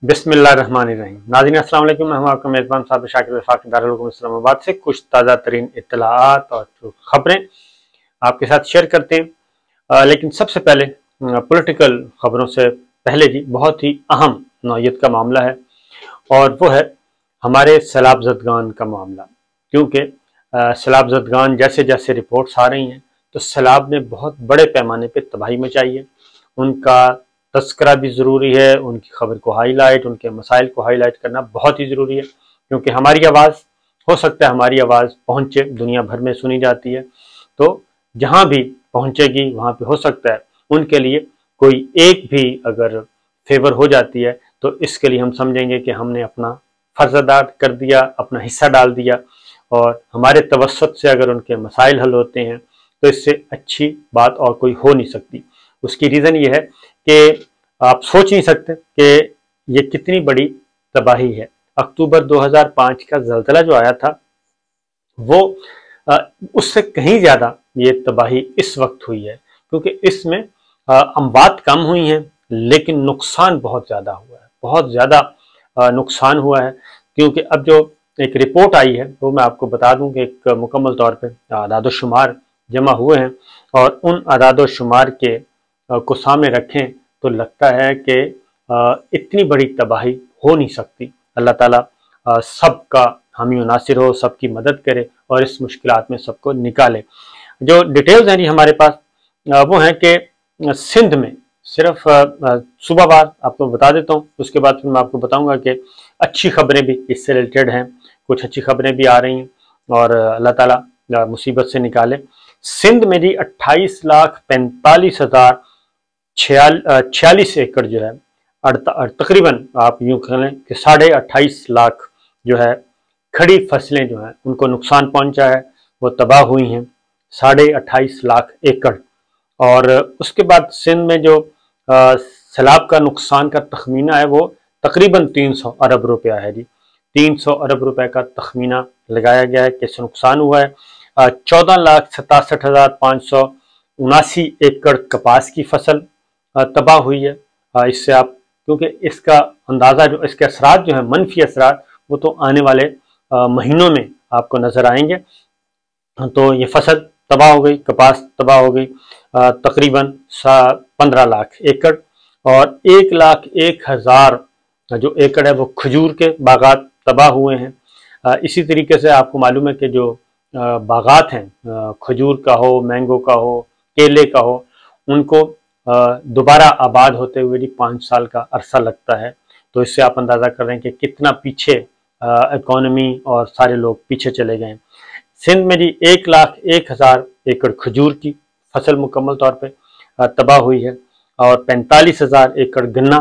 बिस्मिल्लाहिर्रहमानिर्रहीम। नाज़रीन अस्सलाम वालेकुम। मैं हूं आपका मेज़बान साबिर शाकिर वफाक दारुल उलूम इस्लामाबाद से कुछ ताज़ा तरीन इत्तलाआत और ख़बरें आपके साथ शेयर करते हैं। लेकिन सबसे पहले पॉलिटिकल ख़बरों से पहले जी बहुत ही अहम नौइयत का मामला है और वो है हमारे सैलाब ज़दगान का मामला। क्योंकि सैलाब ज़दगान जैसे जैसे रिपोर्ट्स आ रही हैं तो सैलाब ने बहुत बड़े पैमाने पर तबाही मचाई है। उनका तस्करा भी ज़रूरी है, उनकी खबर को हाईलाइट, उनके मसाइल को हाईलाइट करना बहुत ही ज़रूरी है, क्योंकि हमारी आवाज़ हो सकता है हमारी आवाज़ पहुँचे, दुनिया भर में सुनी जाती है, तो जहाँ भी पहुँचेगी वहाँ पे हो सकता है उनके लिए कोई एक भी अगर फेवर हो जाती है तो इसके लिए हम समझेंगे कि हमने अपना फ़र्ज़ अदा कर दिया, अपना हिस्सा डाल दिया, और हमारे तवस्सुत से अगर उनके मसाइल हल होते हैं तो इससे अच्छी बात और कोई हो नहीं सकती। उसकी रीज़न ये है कि आप सोच नहीं सकते कि ये कितनी बड़ी तबाही है। अक्टूबर 2005 का ज़लज़ला जो आया था वो उससे कहीं ज़्यादा ये तबाही इस वक्त हुई है, क्योंकि इसमें अमवात कम हुई हैं लेकिन नुकसान बहुत ज़्यादा हुआ है, बहुत ज़्यादा नुकसान हुआ है। क्योंकि अब जो एक रिपोर्ट आई है वो मैं आपको बता दूं कि एक मुकम्मल तौर पे आदाद-ओ-शुमार जमा हुए हैं और उन आदाद-ओ-शुमार के को सामने रखें तो लगता है कि इतनी बड़ी तबाही हो नहीं सकती। अल्लाह ताला सबका हामी नासिर हो, सबकी मदद करे और इस मुश्किलात में सबको निकाले। जो डिटेल्स हैं जी हमारे पास वो हैं कि सिंध में सिर्फ सुबहवार आपको बता देता हूँ, उसके बाद फिर मैं आपको बताऊँगा कि अच्छी खबरें भी इससे रिलेटेड हैं, कुछ अच्छी खबरें भी आ रही हैं और अल्लाह ताला मुसीबत से निकाले। सिंध में जी 28,45,46 एकड़ जो है तकरीबन आप यूँ कह लें कि 28.5 लाख जो है खड़ी फसलें जो हैं उनको नुकसान पहुंचा है, वो तबाह हुई हैं 28.5 लाख एकड़। और उसके बाद सिंध में जो सैलाब का नुकसान का तखमीना है वो तकरीबन 300 अरब रुपया है जी। 300 अरब रुपए का तखमीना लगाया गया है कि इससे नुकसान हुआ है। 14,67,579 एकड़ कपास की फसल तबाह हुई है। इससे आप क्योंकि इसका अंदाज़ा जो इसके असरात जो है मनफी असरात वो तो आने वाले महीनों में आपको नज़र आएंगे। तो ये फसल तबाह हो गई, कपास तबाह हो गई तकरीबन 15 लाख एकड़, और 1,01,000 जो एकड़ है वो खजूर के बागात तबाह हुए हैं। इसी तरीके से आपको मालूम है कि जो बागात हैं खजूर का हो, मैंगो का हो, केले का हो, उनको दोबारा आबाद होते हुए जी 5 साल का अरसा लगता है। तो इससे आप अंदाज़ा कर रहे हैं कि कितना पीछे इकॉनमी और सारे लोग पीछे चले गए हैं। सिंध में जी 1,01,000 एकड़ खजूर की फसल मुकम्मल तौर पे तबाह हुई है और 45,000 एकड़ गन्ना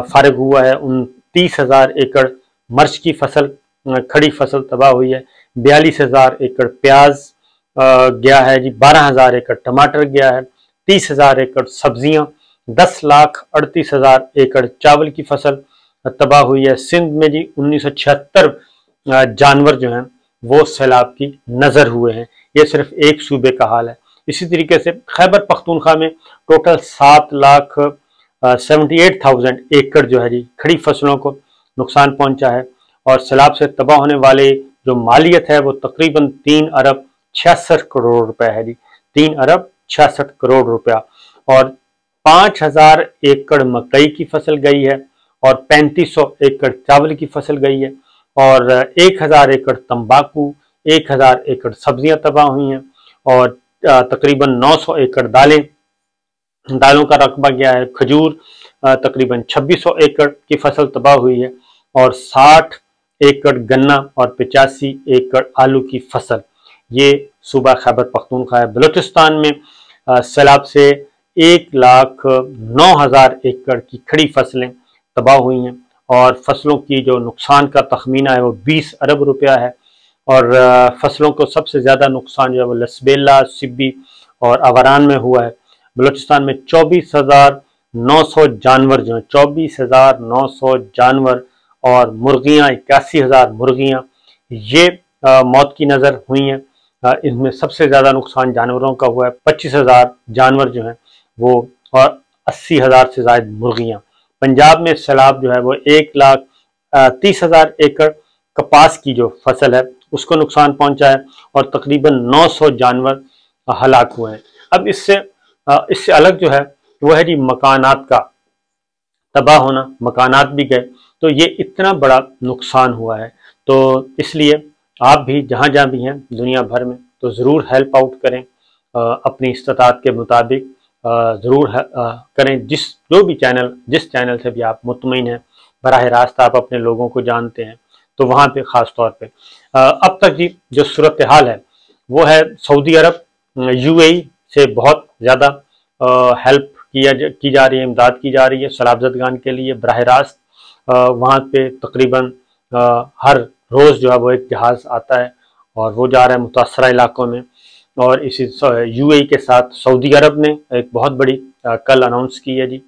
फारिग हुआ है। 29,000 एकड़ मिर्च की फसल खड़ी फसल तबाह हुई है। 42,000 एकड़ प्याज गया है जी। 12,000 एकड़ टमाटर गया है। 30,000 एकड़ सब्जियां, 10,38,000 एकड़ चावल की फसल तबाह हुई है। सिंध में जी 1976 जानवर जो हैं वो सैलाब की नज़र हुए हैं। ये सिर्फ एक सूबे का हाल है। इसी तरीके से खैबर पख्तूनख्वा में टोटल 7,78,000 एकड़ जो है जी खड़ी फसलों को नुकसान पहुंचा है और सैलाब से तबाह होने वाले जो मालियत है वो तकरीबन 3 अरब 66 करोड़ रुपए है जी। 3 अरब 66 करोड़ रुपया, और 5,000 एकड़ मकई की फसल गई है और 3500 एकड़ चावल की फसल गई है और 1,000 एकड़ तंबाकू, 1,000 एकड़ सब्जियां तबाह हुई हैं और तकरीबन 900 एकड़ दालों का रकबा गया है। खजूर तकरीबन 2600 एकड़ की फसल तबाह हुई है और 60 एकड़ गन्ना और 85 एकड़ आलू की फसल। ये सूबा खैबर पख्तूनख्वा है। बलूचिस्तान में सैलाब से 1,09,000 एकड़ की खड़ी फसलें तबाह हुई हैं और फसलों की जो नुकसान का तखमीना है वो 20 अरब रुपया है। और फसलों को सबसे ज़्यादा नुकसान जो है वो लसबेला, सिब्बी और अवारान में हुआ है। बलूचिस्तान में 24,900 जानवर जो हैं, 24,900 जानवर और मुर्गियाँ 81,000 मुर्गियाँ ये मौत की नज़र हुई हैं। इसमें सबसे ज़्यादा नुकसान जानवरों का हुआ है। 25,000 जानवर जो हैं वो और 80,000 से ज़ायद मुर्गियाँ, पंजाब में सैलाब जो है वो 1,30,000 एकड़ कपास की जो फसल है उसको नुकसान पहुंचा है और तकरीबन 900 जानवर हलाक हुए हैं। अब इससे अलग जो है वो है जी मकानात का तबाह होना, मकानात भी गए, तो ये इतना बड़ा नुकसान हुआ है। तो इसलिए आप भी जहाँ जहाँ भी हैं दुनिया भर में तो ज़रूर हेल्प आउट करें, अपनी इस्तात के मुताबिक ज़रूर करें। जिस चैनल से भी आप मुतमईन हैं, बराह रास्त आप अपने लोगों को जानते हैं, तो वहाँ पे ख़ास तौर पे अब तक जी जो सूरत हाल है वो है सऊदी अरब UAE से बहुत ज़्यादा हेल्प की जा रही है, इमदाद की जा रही है सैलाबज़दगान के लिए बराह रास्त। वहाँ पे तकरीबन हर रोज़ जो है वो एक जहाज़ आता है और वो जा रहा है मुतासरा इलाकों में। और इसी UAE के साथ सऊदी अरब ने एक बहुत बड़ी कल अनाउंस की है जी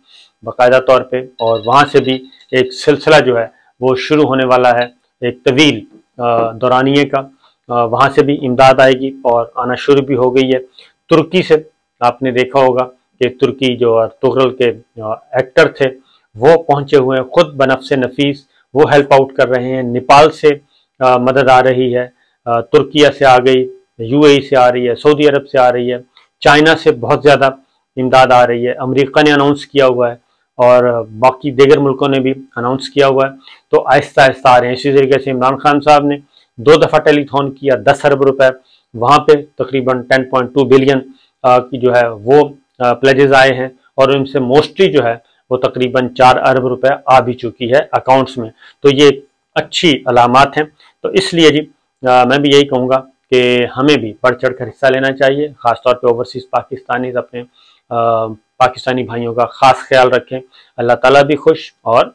बाकायदा तौर पे, और वहाँ से भी एक सिलसिला जो है वो शुरू होने वाला है एक तवील दौरानिए का। वहाँ से भी इमदाद आएगी और आना शुरू भी हो गई है। तुर्की से आपने देखा होगा कि तुर्की जो तुगरल के एक्टर थे वो पहुँचे हुए हैं, खुद बनफ्से नफीस वो हेल्प आउट कर रहे हैं। नेपाल से मदद आ रही है, तुर्किया से आ गई, UAE से आ रही है, सऊदी अरब से आ रही है, चाइना से बहुत ज़्यादा इमदाद आ रही है, अमेरिका ने अनाउंस किया हुआ है और बाकी दीगर मुल्कों ने भी अनाउंस किया हुआ है। तो आहिस्ता आहिस्ता आ रहे हैं। इसी तरीके से इमरान खान साहब ने 2 दफ़ा टेलीथॉन किया, 10 अरब रुपए, वहाँ पे तकरीबन 10.2 बिलियन की जो है वो प्लेजेस आए हैं और उनसे मोस्टली जो है वो तकरीबन 4 अरब रुपए आ भी चुकी है अकाउंट्स में। तो ये अच्छी अलामात हैं। तो इसलिए जी मैं भी यही कहूँगा कि हमें भी बढ़ चढ़ कर हिस्सा लेना चाहिए, ख़ासतौर पे ओवरसीज़ पाकिस्तानी अपने पाकिस्तानी भाइयों का ख़ास ख्याल रखें। अल्लाह ताला भी खुश और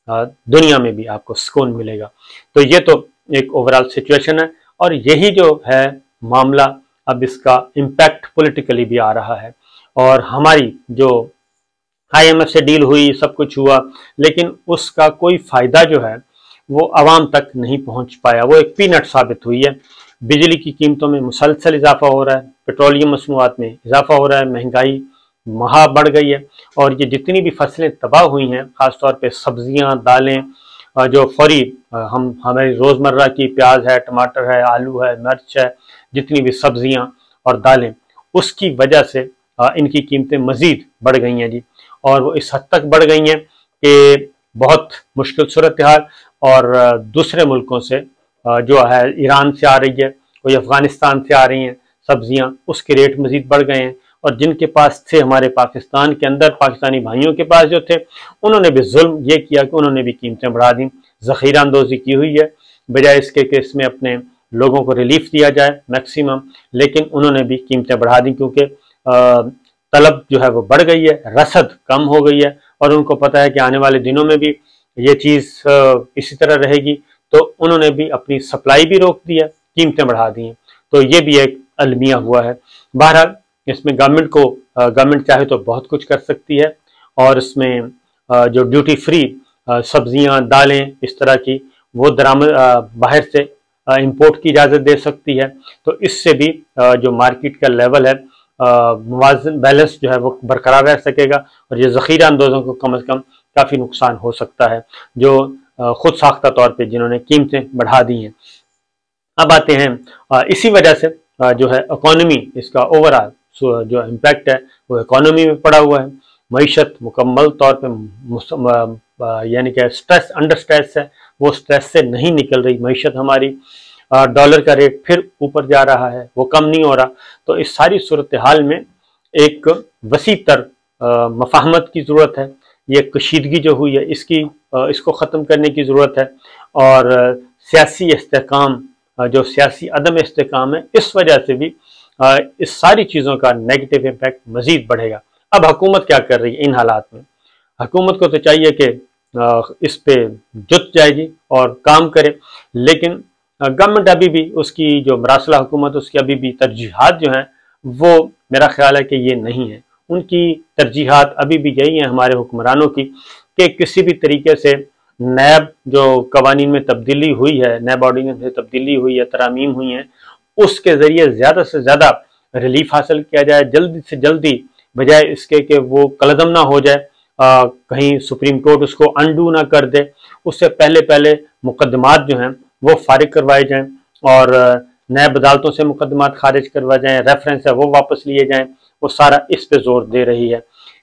दुनिया में भी आपको सुकून मिलेगा। तो ये तो एक ओवरऑल सिचुएशन है और यही जो है मामला अब इसका इम्पैक्ट पॉलिटिकली भी आ रहा है। और हमारी जो IMF से डील हुई, सब कुछ हुआ, लेकिन उसका कोई फ़ायदा जो है वो आवाम तक नहीं पहुंच पाया, वो एक पीनट साबित हुई है। बिजली की कीमतों में मुसलसल इजाफा हो रहा है, पेट्रोलियम मसनूआत में इजाफा हो रहा है, महंगाई महा बढ़ गई है और ये जितनी भी फसलें तबाह हुई हैं, ख़ासतौर पे सब्जियां, दालें, जो फौरी हमारी रोज़मर्रा की प्याज है, टमाटर है, आलू है, मिर्च है, जितनी भी सब्जियां और दालें, उसकी वजह से इनकी कीमतें मज़ीद बढ़ गई हैं जी। और वो इस हद तक बढ़ गई हैं कि बहुत मुश्किल सूरत हाल। और दूसरे मुल्कों से जो है ईरान से आ रही है, कोई अफ़गानिस्तान से आ रही हैं सब्जियां, उसके रेट मज़ीद बढ़ गए हैं। और जिनके पास थे हमारे पाकिस्तान के अंदर, पाकिस्तानी भाइयों के पास जो थे, उन्होंने भी जुल्म ये किया कि उन्होंने भी कीमतें बढ़ा दी, ज़ख़ीरा अंदोज़ी की हुई है, बजाय इसके कि इसमें अपने लोगों को रिलीफ दिया जाए मैक्सिमम, लेकिन उन्होंने भी कीमतें बढ़ा दी क्योंकि तलब जो है वो बढ़ गई है, रसद कम हो गई है और उनको पता है कि आने वाले दिनों में भी ये चीज़ इसी तरह रहेगी, तो उन्होंने भी अपनी सप्लाई भी रोक दी है, कीमतें बढ़ा दी हैं। तो ये भी एक अलमिया हुआ है। बहरहाल इसमें गवर्नमेंट चाहे तो बहुत कुछ कर सकती है और इसमें जो ड्यूटी फ्री सब्जियां, दालें इस तरह की वो दरामद बाहर से इंपोर्ट की इजाज़त दे सकती है। तो इससे भी जो मार्केट का लेवल है, मुवाज़न बैलेंस जो है वो बरकरार रह सकेगा और ये ज़ख़ीरा अंदोज़ों को कम से कम काफ़ी नुकसान हो सकता है जो खुद साख्ता तौर पे जिन्होंने कीमतें बढ़ा दी हैं। अब आते हैं इसी वजह से जो है इकॉनमी, इसका ओवरऑल जो इम्पैक्ट है वो इकॉनमी में पड़ा हुआ है। मईशत मुकम्मल तौर पे यानी कि स्ट्रेस, अंडर स्ट्रेस है, वो स्ट्रेस से नहीं निकल रही मईशत हमारी। डॉलर का रेट फिर ऊपर जा रहा है, वो कम नहीं हो रहा। तो इस सारी सूरत हाल में एक वसी तर मफाहमत की ज़रूरत है। ये कशीदगी जो हुई है इसको ख़त्म करने की ज़रूरत है और सियासी इस्तेहकाम, जो सियासी अदम इस्तेहकाम है, इस वजह से भी इस सारी चीज़ों का नेगेटिव इम्पैक्ट मज़ीद बढ़ेगा। अब हुकूमत क्या कर रही है इन हालात में? हुकूमत को तो चाहिए कि इस पे जुट जाएगी और काम करे, लेकिन गवर्नमेंट अभी भी उसकी जो मरासला हुकूमत, उसकी अभी भी तरजीहात जो हैं वो मेरा ख्याल है कि ये नहीं है। उनकी तरजीहात अभी भी यही हैं हमारे हुक्मरानों की कि किसी भी तरीके से नैब जो कवानीन में तब्दीली हुई है, नैब ऑर्डिनेंस में तब्दीली हुई है, तरामीम हुई हैं, उसके ज़रिए ज़्यादा से ज़्यादा रिलीफ हासिल किया जाए जल्दी से जल्दी, बजाय इसके कि वो कलदम ना हो जाए कहीं सुप्रीम कोर्ट उसको अनडू ना कर दे, उससे पहले पहले मुकदमात जो हैं वो फारिग करवाए जाएं और नैब अदालतों से मुकदमात खारिज करवाए जाएं, रेफरेंस है वो वापस लिए जाएं, वो सारा इस पे जोर दे रही है।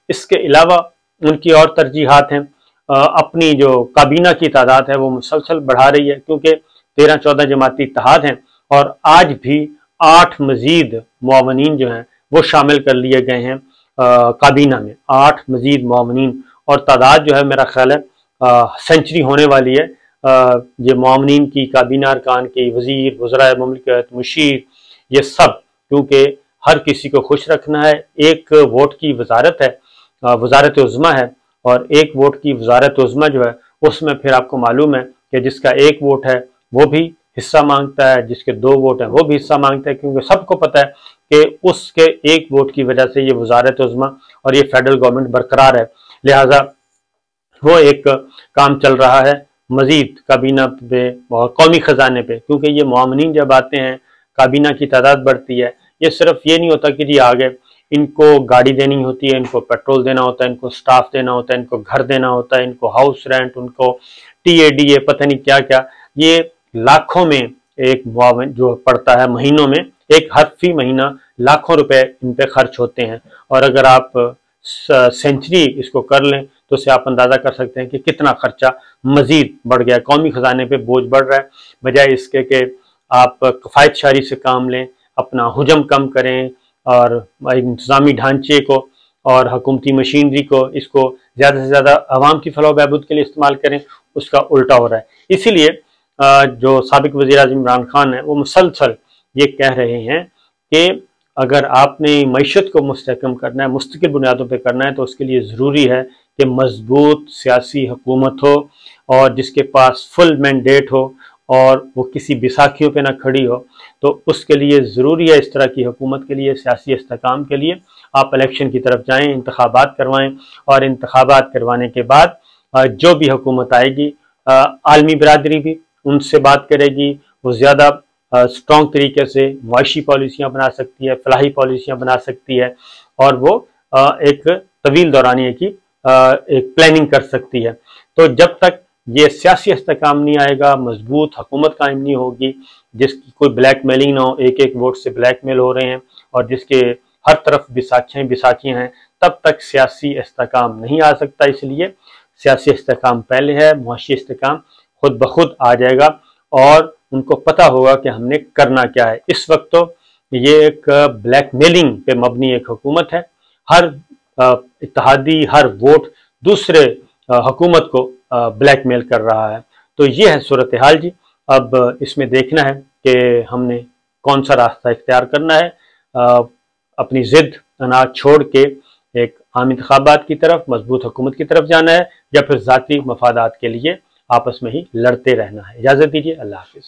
इसके अलावा उनकी और तरजीहात हैं, अपनी जो काबीना की तादाद है वो मुसलसल बढ़ा रही है, क्योंकि 13-14 जमाती इत्तेहाद हैं और आज भी 8 मजीद मुआवनीन जो हैं वो शामिल कर लिए गए हैं काबीना में, 8 मजीद मुआवनीन, और तादाद जो है मेरा ख्याल है सेंचुरी होने वाली है। ये मुआवनीन की, काबीना अरकान की, वजीर, वज़राए मुमलिकत, मुशीर, ये सब, क्योंकि हर किसी को खुश रखना है। एक वोट की वजारत है, वजारत उज़्मा है, और एक वोट की वजारत उज़्मा जो है उसमें फिर आपको मालूम है कि जिसका एक वोट है वो भी हिस्सा मांगता है, जिसके 2 वोट हैं वो भी हिस्सा मांगता है, क्योंकि सबको पता है कि उसके एक वोट की वजह से ये वजारत उज़्मा और ये फेडरल गवर्नमेंट बरकरार है। लिहाजा वो एक काम चल रहा है मजीद काबीना पे और कौमी खजाने पे, क्योंकि ये मुआवनीन जब आते हैं काबीना की तादाद बढ़ती है। ये सिर्फ ये नहीं होता कि जी आ गए, इनको गाड़ी देनी होती है, इनको पेट्रोल देना होता है, इनको स्टाफ देना होता है, इनको घर देना होता है, इनको हाउस रेंट, उनको TADA, पता नहीं क्या क्या, ये लाखों में एक मुआवन जो पड़ता है महीनों में, एक हर फी महीना लाखों रुपए इन पे खर्च होते हैं। और अगर आप सेंचुरी इसको कर लें तो उससे आप अंदाजा कर सकते हैं कि कितना खर्चा मजीद बढ़ गया, कौमी खजाने पे बोझ बढ़ रहा है, बजाय इसके कि आप किफ़ायतशारी से काम लें, अपना हुजम कम करें और इंतज़ामी ढांचे को और हुकूमती मशीनरी को, इसको ज़्यादा से ज़्यादा आवाम की फलाह बहबूद के लिए इस्तेमाल करें, उसका उल्टा हो रहा है। इसीलिए जो साबिक वज़ीर आज़म इमरान खान है वो मुसलसल ये कह रहे हैं कि अगर आपने मईशत को मुस्तहकम करना है, मुस्तकिल बुनियादों पर करना है, तो उसके लिए ज़रूरी है कि मजबूत सियासी हुकूमत हो और जिसके पास फुल मैंडेट हो और वो किसी बैसाखियों पे ना खड़ी हो। तो उसके लिए ज़रूरी है, इस तरह की हुकूमत के लिए, सियासी इस्तेकाम के लिए आप इलेक्शन की तरफ जाएं, इंतखाबात करवाएं, और इंतखाबात करवाने के बाद जो भी हुकूमत आएगी, आलमी बरादरी भी उनसे बात करेगी, वो ज़्यादा स्ट्रॉन्ग तरीके से मुआशी पॉलिसियाँ बना सकती है, फलाही पॉलिसियाँ बना सकती है, और वो एक तवील दौरानिए की एक प्लानिंग कर सकती है। तो जब तक ये सियासी इस्तेकाम नहीं आएगा, मजबूत हुकूमत कायम नहीं होगी, जिसकी कोई ब्लैक मेलिंग ना हो, एक एक वोट से ब्लैक मेल हो रहे हैं और जिसके हर तरफ बिसाखियाँ हैं, तब तक सियासी इस्तेकाम नहीं आ सकता। इसलिए सियासी इस्तेकाम पहले है, मुआशी इस्तेकाम खुद ब खुद आ जाएगा और उनको पता होगा कि हमने करना क्या है। इस वक्त तो ये एक ब्लैक मेलिंग पे मबनी एक हुकूमत है, हर इत्तेहादी, हर वोट दूसरे हुकूमत को ब्लैकमेल कर रहा है। तो ये है सूरत हाल जी। अब इसमें देखना है कि हमने कौन सा रास्ता इख्तियार करना है, अपनी ज़िद अनाज छोड़ के एक आम इंतखाबात की तरफ, मजबूत हुकूमत की तरफ जाना है, या फिर ज़ाती मफादात के लिए आपस में ही लड़ते रहना है। इजाज़त दीजिए, अल्लाह हाफिज़।